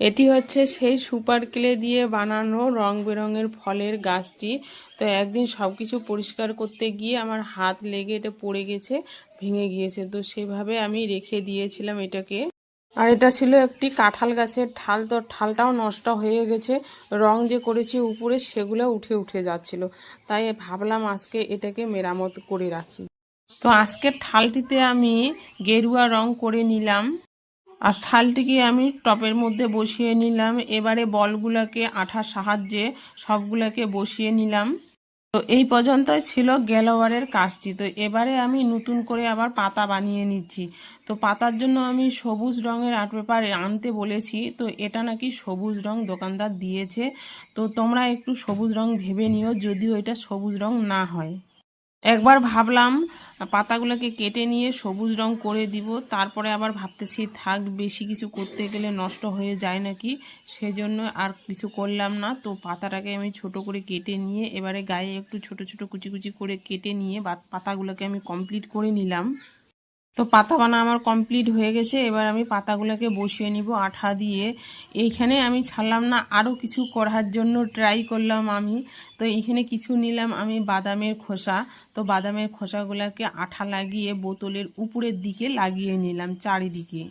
এটি হচ্ছে সেই সুপার ক্লে দিয়ে বানানো রং বেরঙের ফলের গাছটি। তো একদিন সব কিছু পরিষ্কার করতে গিয়ে আমার হাত লেগে এটা পড়ে গেছে, ভেঙে গিয়েছে। তো সেভাবে আমি রেখে দিয়েছিলাম এটাকে। আর এটা ছিল একটি কাঁঠাল গাছের ঠাল, তো ঠালটাও নষ্ট হয়ে গেছে, রং যে করেছি উপরে সেগুলো উঠে উঠে যাচ্ছিল। তাই ভাবলাম আজকে এটাকে মেরামত করে রাখি। তো আজকের ঠালটিতে আমি গেরুয়া রং করে নিলাম। আর থালটিকে আমি টপের মধ্যে বসিয়ে নিলাম। এবারে বলগুলোকে আঠার সাহায্যে সবগুলোকে বসিয়ে নিলাম। তো এই পর্যন্তই ছিল গেলোয়ারের কাজটি। তো এবারে আমি নতুন করে আবার পাতা বানিয়ে নিচ্ছি। তো পাতার জন্য আমি সবুজ রঙের আর্ট পেপার আনতে বলেছি। তো এটা নাকি সবুজ রং দোকানদার দিয়েছে। তো তোমরা একটু সবুজ রং ভেবে নিও, যদিও এটা সবুজ রং না হয়। একবার ভাবলাম পাতাগুলোকে কেটে নিয়ে সবুজ রং করে দিব, তারপরে আবার ভাবতেছি থাক, বেশি কিছু করতে গেলে নষ্ট হয়ে যায় নাকি, সেজন্য আর কিছু করলাম না। তো পাতাটাকে আমি ছোট করে কেটে নিয়ে এবারে গায়ে একটু ছোট ছোট কুচি কুচি করে কেটে নিয়ে পাতাগুলোকে আমি কমপ্লিট করে নিলাম। তো পাতা বানা আমার কমপ্লিট হয়ে গেছে। এবার আমি পাতাগুলোকে বসিয়ে নিব আঠা দিয়ে। এইখানে আমি ছাড়লাম না, আরও কিছু করার জন্য ট্রাই করলাম আমি। তো এইখানে কিছু নিলাম আমি বাদামের খোসা। তো বাদামের খোসাগুলোকে আঠা লাগিয়ে বোতলের উপরের দিকে লাগিয়ে নিলাম চারিদিকে।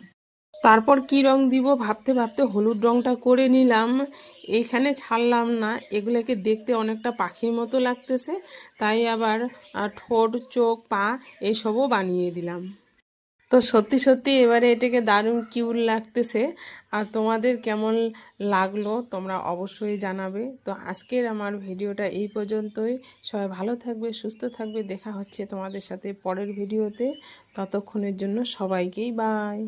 তারপর কি রং দিব ভাবতে ভাবতে হলুদ রংটা করে নিলাম। এইখানে ছাড়লাম না, এগুলোকে দেখতে অনেকটা পাখির মতো লাগতেছে, তাই আবার ঠোঁট, চোখ, পা এইসবও বানিয়ে দিলাম। তো সত্যি সত্যি এবারে এটাকে দারুণ কিউট লাগতেছে। আর তোমাদের কেমন লাগলো তোমরা অবশ্যই জানাবে। তো আজকের আমার ভিডিওটা এই পর্যন্তই। সবাই ভালো থাকবে, সুস্থ থাকবে। দেখা হচ্ছে তোমাদের সাথে পরের ভিডিওতে। ততক্ষণের জন্য সবাইকেই বাই।